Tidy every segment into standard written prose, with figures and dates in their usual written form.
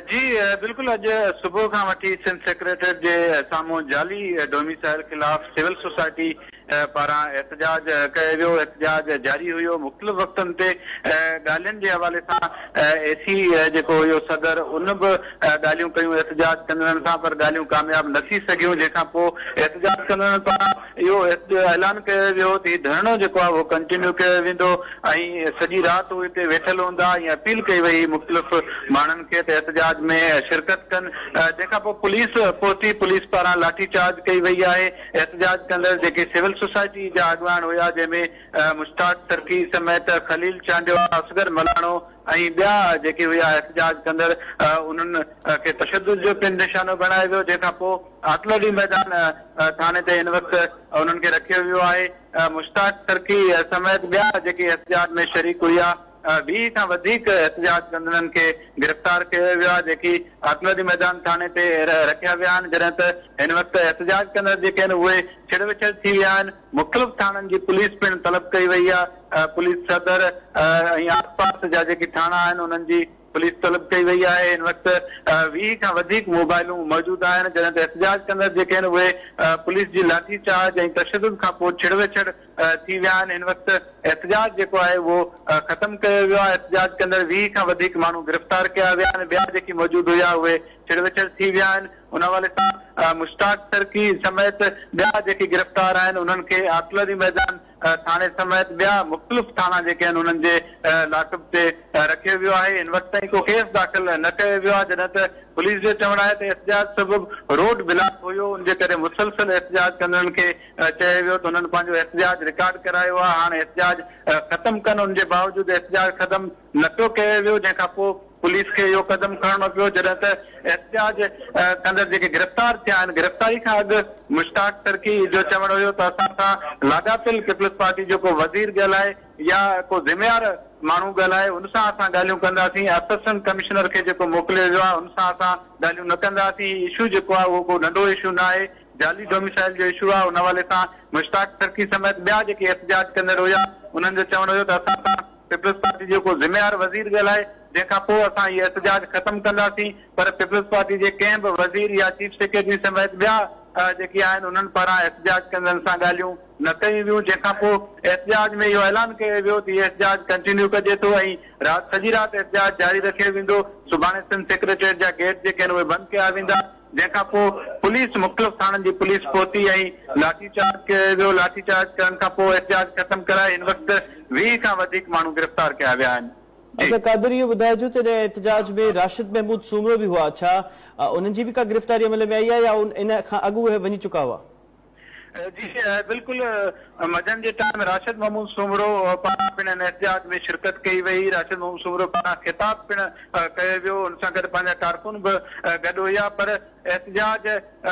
जी बिल्कुल। अज सुबह का वठी सिंध सेक्रेटरीट के सामू जाली डोमिसाइल खिलाफ सिविल सोसाइटी पारा एहतजाज कयो वियो। एहतजाज जारी हुयो मुख्तलिफ वक्तन ते ॻाल्हियुनि जे हवाले सां एसी जेको हुयो सदर उन बि ॻाल्हियूं कयूं एहतजाज कंदड़नि सां, पर ॻाल्हियूं कामयाब न थी सघियूं। जंहिंखां पोइ एहतजाज कंदड़नि पारां इहो ऐलान कयो वियो त धरणो जेको आहे उहो कंटिन्यू कयो वेंदो ऐं सॼी राति उहे हिते वेठल हूंदा। ऐं अपील कई वई मुख़्तलिफ़ माण्हुनि खे त एहतजाज में शिरकत कनि। जंहिंखां पोइ पुलिस पहुती, पुलिस पारां लाठी चार्ज कई वई आहे। एहतजाज कंदड़ जेके सिविल सोसाइटी जा अॻवान हुया, जंहिंमें मुश्ताक तरकी समेत खलील चांडिया, असगर मलाणो ऐं ॿिया जेके हुया एहतजाज कंदड़ उन्हनि खे तशद्दुद जो पिन निशानो बणायो वियो। जंहिंखां पोइ आतलडी मैदान थाने ते हिन वक़्तु उन्हनि खे रखियो वियो आहे। मुश्ताक तरकी समेत ॿिया जेके एहतजाज में शरीक हुया 20 खां वधीक एहतजाज कंदड़नि खे गिरफ़्तार कयो वियो आहे, जेकी आतलडी मैदान थाने ते रखिया विया आहिनि। जॾहिं त हिन वक़्तु एहतजाज कंदड़ जेके आहिनि उहे छिड़ विछड़ थी विया आहिनि। मुख़्तलिफ़ थाननि जी पुलिस पिणु तलब कई वई आहे। पुलिस सदर ऐं आसपास जा जेके थाना आहिनि उन्हनि जी पुलिस तलब कई वई आहे। हिन वक़्तु 20 खां वधीक मोबाइलूं मौजूदु आहिनि। जॾहिं त एहतजाज कंदड़ जेके आहिनि उहे पुलिस जी लाठी चार्ज ऐं तशद्दुद खां पोइ छिड़ विछड़ थी विया आहिनि। हिन वक़्तु एहतजाज जेको आहे उहो ख़तमु कयो वियो आहे। एहतजाज कंदड़ 20 खां वधीक माण्हू गिरफ़्तार कया विया आहिनि। ॿिया जेके मौजूदु हुया उहे छिड़ विछड़ थी विया आहिनि। उन हवाले सां मुश्ताक तरकी समेत ॿिया जेके गिरफ़्तार आहिनि उन्हनि खे आतलडी मैदान थाने समेत ॿिया मुख़्तलिफ़ थाना जेके आहिनि उन्हनि जे लाकब ते रखियो वियो आहे। हिन वक़्त ताईं को केस दाख़िल न कयो वियो आहे। जॾहिं त पुलिस जो चवणु आहे त एहतजाज सबबि रोड ब्लॉक हुयो, उनजे करे मुसलसल एहतजाज कंदड़नि खे चयो वियो त उन्हनि पंहिंजो एहतजाज रिकॉर्ड करायो आहे। हाणे एहतजाज ख़तमु कनि, उनजे बावजूदि एहतजाज ख़तमु नथो कयो वियो। जंहिंखां पोइ पुलिस खे इहो कदम खणणो पियो। जॾहिं त एहतजाज कंदड़ जेके गिरफ़्तार थिया आहिनि, गिरफ़्तारी खां अॻु मुश्ताक तरकी जो चवणु हुयो त असां सां लाॻापियल पीपल्स पार्टी जो को वज़ीर ॻाल्हाए या को ज़िम्मेवार माण्हू ॻाल्हाए, उन सां असां ॻाल्हियूं कंदासीं। असिस्टेंट कमिश्नर खे जेको मोकिलियो वियो आहे उन सां असां ॻाल्हियूं न कंदासीं। इशू जेको आहे उहो को नंढो इशू न आहे, जाली डोमिसाइल जो इशू आहे। उन हवाले सां मुश्ताक तरकी समेत ॿिया जेके एहतजाज कंदड़ हुया उन्हनि जो चवणु हुयो त असां सां पीपल्स पार्टी जो को ज़िम्मेवार वज़ीर ॻाल्हाए, जंहिंखां पोइ असां इहे एहतजाज ख़तमु कंदासीं। पर पीपल्स पार्टी जे कंहिं बि वज़ीर या चीफ सेक्रेटरी समेत ॿिया जेके आहिनि उन्हनि पारां एहतजाज कंदड़नि सां ॻाल्हियूं न कयूं वियूं। जंहिंखां पोइ एहतजाज में इहो ऐलान कयो वियो त इहो एहतजाज कंटिन्यू कजे थो ऐं सॼी राति एहतजाज जारी रखियो वेंदो। सुभाणे सिंध सेक्रेटरीट जा गेट जेके आहिनि उहे बंदि कया वेंदा। जंहिंखां पोइ पुलिस मुख़्तलिफ़ थाननि जी पुलिस पहुती ऐं लाठी चार्ज कयो वियो। लाठी चार्ज करण खां पोइ एहतजाज ख़तमु कराए हिन वक़्तु 20 खां वधीक माण्हू गिरफ़्तार कया विया आहिनि। अच्छा कादर, इहो ॿुधाइजो त एहतजाज में राशिद महमूद सूमरो बि हुआ, छा उन्हनि जी बि का गिरफ़्तारी अमल में आई आहे या इन खां अॻु उहे वञी चुका हुआ? जी बिल्कुल। मंझंदि जे टाइम राशिद महमूद सूमरो पारां पिणु एहतजाज में शिरकत कई वई। राशिद महमूद सूमरो पारां ख़िताब पिणु कयो वियो। उन सां गॾु पंहिंजा कारकुन बि गॾु हुया। पर एहतजाज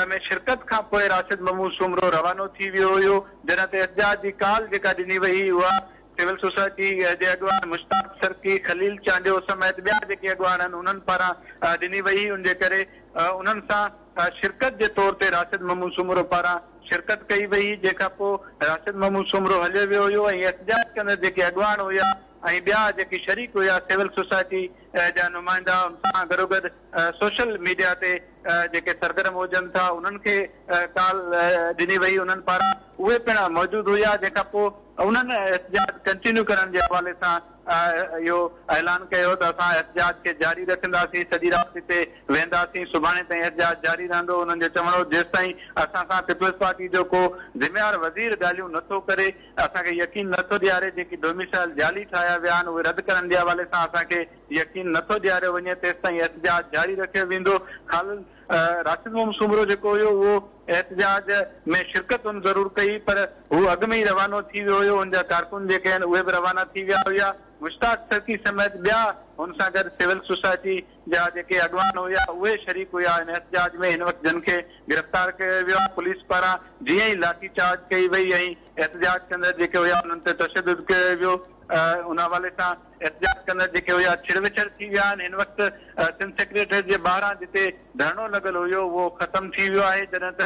में शिरकत खां पोइ राशिद महमूद सूमरो रवानो थी वियो हुयो। जॾहिं त एहतजाज जी काल जेका ॾिनी वई उहा सिविल सोसाइटी जे अॻवान मुश्ताक तरकी, खलील चांडियो समेत ॿिया जेके अॻवान आहिनि उन्हनि पारां ॾिनी वई। उनजे करे उन्हनि सां शिरकत जे तौर ते राशिद महमूद सूमरो पारां शिरकत कई वई। जंहिंखां पोइ राशिद महमूद सूमरो हलियो वियो हुयो ऐं एहतजाज कंदड़ जेके अॻवान हुया ऐं ॿिया जेके शरीक हुया सिविल सोसाइटी जा नुमाइंदा, उन सां गॾोगॾु सोशल मीडिया ते जेके सरगर्म हुजनि था उन्हनि खे काल ॾिनी वई। उन्हनि पारां उहे पिणु मौजूदु हुया। जंहिंखां पोइ उन्हनि एहतजाज कंटिन्यू करण जे हवाले सां इहो ऐलान कयो त असां एहतजाज खे जारी रखंदासीं, सॼी राति हिते वेंदासीं, सुभाणे ताईं एहतजाज जारी रहंदो। उन्हनि जो चवणो जेसि ताईं असां सां पीपल्स पार्टी जो को ज़िम्मेवार वज़ीर ॻाल्हियूं नथो करे, असांखे यकीन नथो ॾियारे, जेकी डोमिसाइल जाली ठाहिया विया आहिनि उहे रद्द करण जे हवाले सां असांखे यकीन नथो ॾियारियो वञे, तेसि ताईं एहतजाज जारी रखियो वेंदो। ख़ाली राशिद महमूद सूमरो जेको हुयो उहो एहतजाज में शिरकत हुन ज़रूर कई, पर हू अॻु में ई रवानो थी वियो हुयो। हुनजा कारकुन जेके आहिनि उहे बि रवाना थी विया हुया। मुश्ताक तरकी समेत ॿिया हुन सां गॾु सिविल सोसाइटी जा जेके अॻवान हुया उहे शरीक हुया हिन एहतजाज में। हिन वक़्तु जिन खे गिरफ़्तार कयो वियो आहे। पुलिस पारां जीअं ई लाठी चार्ज कई वई ऐं एहतजाज कंदड़ जेके हुया उन्हनि ते तशद्दुद कयो वियो। उन हवाले सां एहतजाज कंदड़ जेके हुया छिड़ विछड़ थी विया आहिनि। हिन वक़्तु सिंध सेक्रेटरीट जे ॿाहिरां जिते धरणो लॻल हुयो उहो ख़तमु थी वियो आहे। जॾहिं त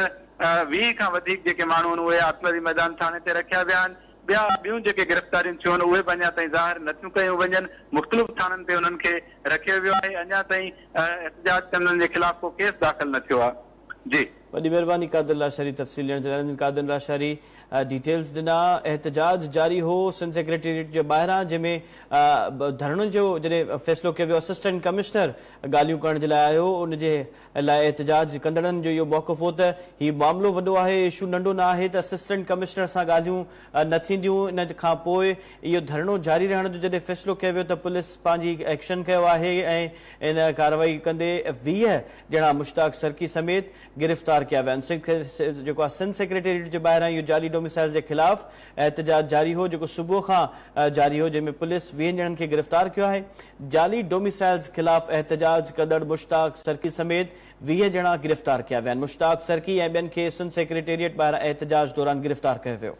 20 खां वधीक जेके माण्हू आहिनि उहे आतलरी मैदान थाने ते रखिया विया आहिनि। ॿियूं जेके गिरफ़्तारियूं थियूं आहिनि उहे बि अञा ताईं ज़ाहिर नथियूं कयूं वञनि। मुख़्तलिफ़ थाननि ते उन्हनि खे रखियो वियो आहे। अञा ताईं एहतजाज कंदड़नि जे ख़िलाफ़ को केस दाख़िल न थियो आहे। जी वॾी महिरबानी कादिर लाशारी तफ़सील ॾियण जे लाइ। कादिर लाशारी डिटेल्स ॾिना। एहतजाज जारी हो सिंध सेक्रेटेरिएट जे ॿाहिरां जंहिंमें धरणियुनि जो जॾहिं फ़ैसिलो कयो वियो असिस्टेंट कमिश्नर ॻाल्हियूं करण जे लाइ आयो उनजे लाइ एहतजाज कंदड़नि जो इहो मौक़िफ़ हो त हीउ मामिलो वॾो आहे, इशू नंढो न आहे त असिस्टेंट कमिश्नर सां ॻाल्हियूं न थींदियूं। इन खां पोइ इहो धरणो जारी रहण जो जॾहिं फ़ैसिलो कयो वियो त पुलिस पंहिंजी एक्शन कयो आहे ऐं इन कार्रवाई कंदे 20 ॼणा मुश्ताक सरकी समेत गिरफ़्तार कया विया आहिनि। जेको आहे सिंध सेक्रेटेरिएट जे ॿाहिरां इहो जाली डोमिसाइल जे ख़िलाफ़ एहतजाज जारी हो जेको सुबुह खां जारी हो, जंहिंमें पुलिस 20 ॼणनि खे गिरफ़्तार कयो आहे। जाली डोमिसाइल्स ख़िलाफ़ एहतजाज कंदड़ मुश्ताक सरकी समेत 20 ॼणा गिरफ़्तार कया विया आहिनि। मुश्ताक सरकी ऐं ॿियनि खे सिंध सेक्रेटेरिएट ॿाहिरां एहतजाज दौरान गिरफ़्तार कयो वियो।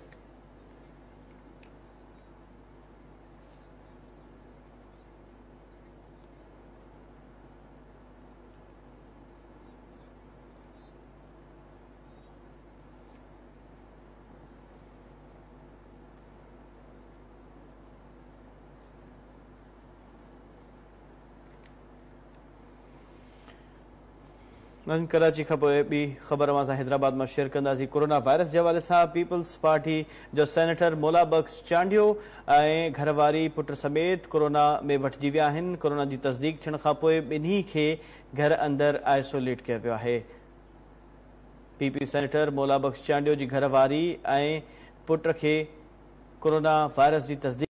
कराची खां पोइ ॿी ख़बर असां हैदराबाद में शेयर कंदासीं। कोरोना वायरस के हवाले से पीपल्स पार्टी जो सेनेटर मौला बख्श चांडियो ऐं घरवारी पुट समेत कोरोना में वठिजी विया आहिनि। कोरोना की तस्दीक थियण खां पोइ ॿिन्ही खे घर अंदर आइसोलेट किया वियो आहे। पीपी सेनेटर मौला बख्श चांडियो की घरवारी ऐं पुट खे कोरोना वायरस की तस्दीक